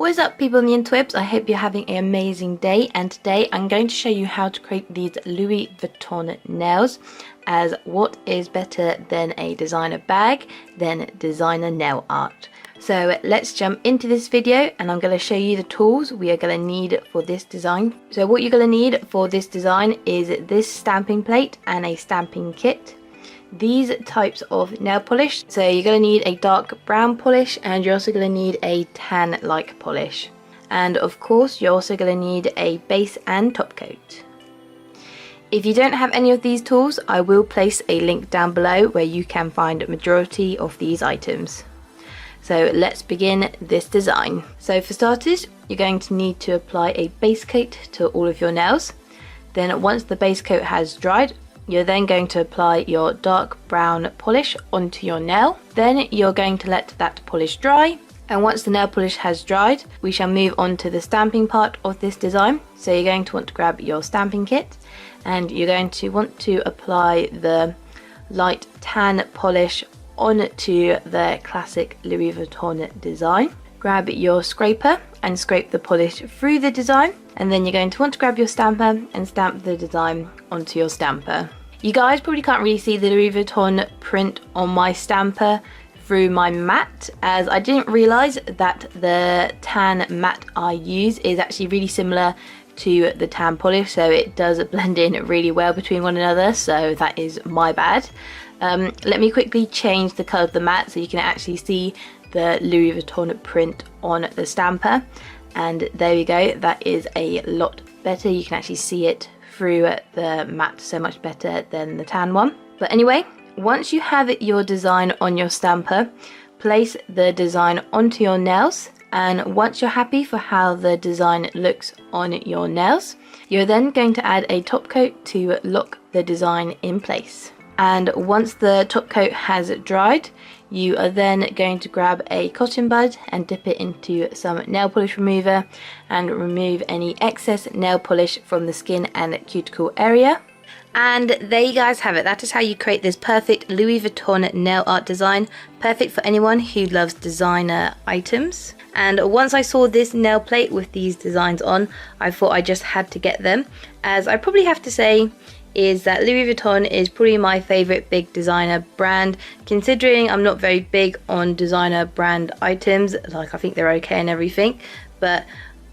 What is up, people on the interwebs? I hope you're having an amazing day, and today I'm going to show you how to create these Louis Vuitton nails, as what is better than a designer bag than designer nail art. So let's jump into this video and I'm going to show you the tools we are going to need for this design. So what you're going to need for this design is this stamping plate and a stamping kit. These types of nail polish, so you're going to need a dark brown polish and you're also going to need a tan like polish, and of course you're also going to need a base and top coat. If you don't have any of these tools, I will place a link down below where you can find a majority of these items. So let's begin this design. So for starters, you're going to need to apply a base coat to all of your nails. Then once the base coat has dried, you're then going to apply your dark brown polish onto your nail. Then you're going to let that polish dry, and once the nail polish has dried, we shall move on to the stamping part of this design. So you're going to want to grab your stamping kit and you're going to want to apply the light tan polish onto the classic Louis Vuitton design. Grab your scraper and scrape the polish through the design, and then you're going to want to grab your stamper and stamp the design onto your stamper. You guys probably can't really see the Louis Vuitton print on my stamper through my mat, as I didn't realise that the tan mat I use is actually really similar to the tan polish, so it does blend in really well between one another, so that is my bad. Let me quickly change the colour of the mat so you can actually see the Louis Vuitton print on the stamper, and there we go, that is a lot better. You can actually see it through the mat so much better than the tan one. But anyway, once you have your design on your stamper, place the design onto your nails, and once you're happy for how the design looks on your nails, you're then going to add a top coat to lock the design in place. And once the top coat has dried, you are then going to grab a cotton bud and dip it into some nail polish remover and remove any excess nail polish from the skin and cuticle area. And there you guys have it. That is how you create this perfect Louis Vuitton nail art design, perfect for anyone who loves designer items. And once I saw this nail plate with these designs on, I thought I just had to get them, as I probably have to say is that Louis Vuitton is probably my favourite big designer brand, considering I'm not very big on designer brand items. Like, I think they're okay and everything, but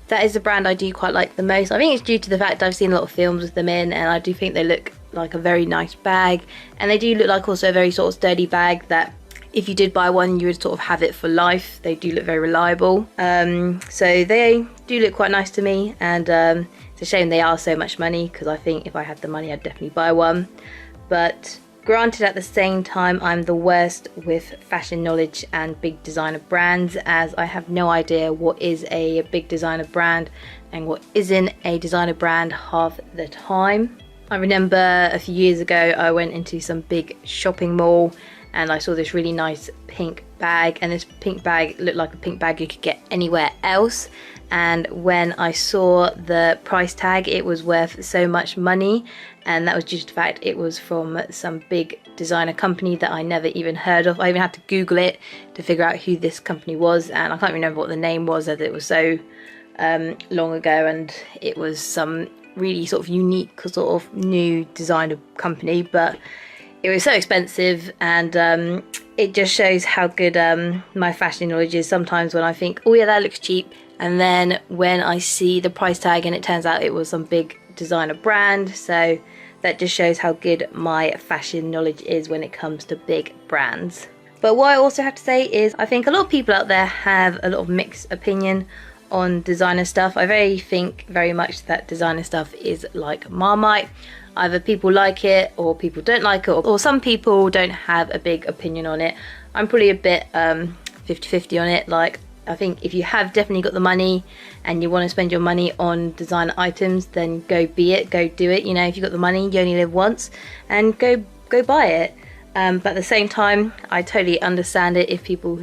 that is the brand I do quite like the most. I think it's due to the fact I've seen a lot of films with them in, and I do think they look like a very nice bag, and they do look like also a very sort of sturdy bag that if you did buy one you would sort of have it for life. They do look very reliable, so they do look quite nice to me, and it's a shame they are so much money, because I think if I had the money I'd definitely buy one. But granted, at the same time, I'm the worst with fashion knowledge and big designer brands, as I have no idea what is a big designer brand and what isn't a designer brand half the time. I remember a few years ago I went into some big shopping mall and I saw this really nice pink bag, and this pink bag looked like a pink bag you could get anywhere else, and when I saw the price tag it was worth so much money, and that was due to the fact it was from some big designer company that I never even heard of. I even had to Google it to figure out who this company was, and I can't remember what the name was as it was so long ago, and it was some really sort of unique sort of new designer company, but it was so expensive, and it just shows how good my fashion knowledge is sometimes when I think, oh yeah, that looks cheap, and then when I see the price tag and it turns out it was some big designer brand. So that just shows how good my fashion knowledge is when it comes to big brands. But what I also have to say is I think a lot of people out there have a lot of mixed opinion on designer stuff. I think very much that designer stuff is like Marmite. Either people like it or people don't like it, or some people don't have a big opinion on it. I'm probably a bit 50-50 on it. Like, I think if you have definitely got the money and you want to spend your money on designer items, then go be it, go do it. You know, if you've got the money, you only live once, and go buy it. But at the same time, I totally understand it if people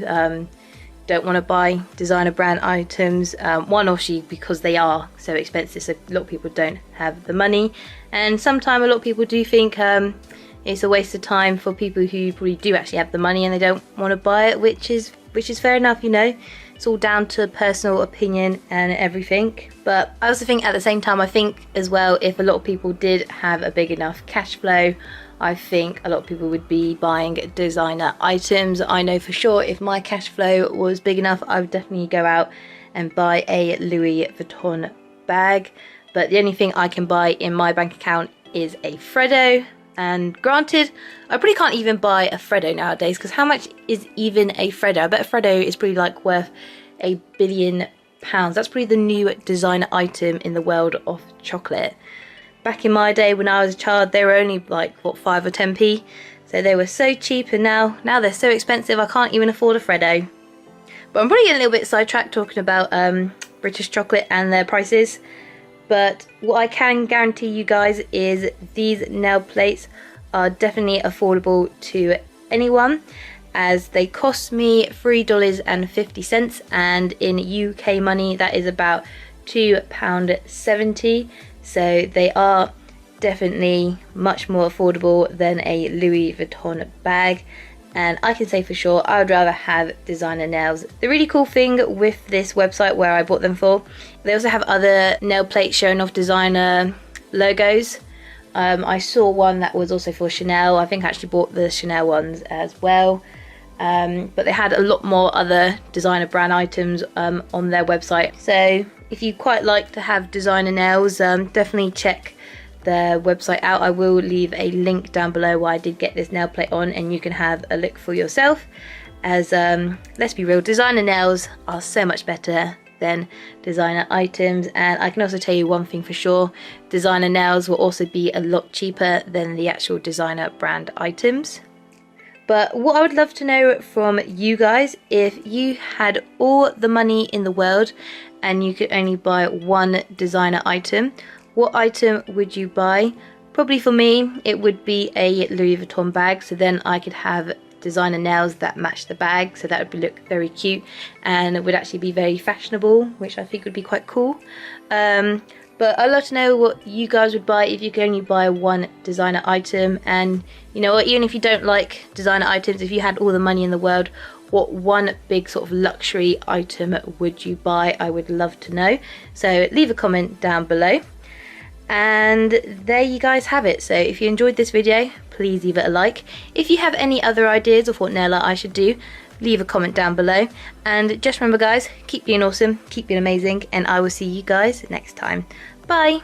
don't want to buy designer brand items. One, obviously because they are so expensive, so a lot of people don't have the money, and sometimes a lot of people do think it's a waste of time for people who probably do actually have the money and they don't want to buy it, which is fair enough. You know, It's all down to personal opinion and everything. But I also think at the same time, I think as well, if a lot of people did have a big enough cash flow, I think a lot of people would be buying designer items. I know for sure if my cash flow was big enough, I would definitely go out and buy a Louis Vuitton bag. But the only thing I can buy in my bank account is a Freddo. And granted, I probably can't even buy a Freddo nowadays, because how much is even a Freddo? I bet a Freddo is probably like worth £1 billion. That's probably the new designer item in the world of chocolate. Back in my day when I was a child, they were only like, what, 5 or 10p? So they were so cheap, and now they're so expensive I can't even afford a Freddo. But I'm probably getting a little bit sidetracked talking about British chocolate and their prices. But what I can guarantee you guys is these nail plates are definitely affordable to anyone, as they cost me $3.50, and in UK money that is about £2.70. So they are definitely much more affordable than a Louis Vuitton bag. And I can say for sure I would rather have designer nails. The really cool thing with this website where I bought them for, they also have other nail plates showing off designer logos. I saw one that was also for Chanel. I think I actually bought the Chanel ones as well. But they had a lot more other designer brand items on their website. So if you quite like to have designer nails, definitely check the website out. I will leave a link down below where I did get this nail plate on, and you can have a look for yourself, as let's be real, designer nails are so much better than designer items. And I can also tell you one thing for sure, designer nails will also be a lot cheaper than the actual designer brand items. But what I would love to know from you guys, if you had all the money in the world and you could only buy one designer item, what item would you buy? Probably for me, it would be a Louis Vuitton bag, so then I could have designer nails that match the bag, so that would look very cute and it would actually be very fashionable, which I think would be quite cool. But I'd love to know what you guys would buy if you could only buy one designer item. And you know what, even if you don't like designer items, if you had all the money in the world, what one big sort of luxury item would you buy? I would love to know. So leave a comment down below. And there you guys have it. So if you enjoyed this video, please leave it a like. If you have any other ideas of what nail art I should do, leave a comment down below. And just remember guys, keep being awesome, keep being amazing, and I will see you guys next time. Bye!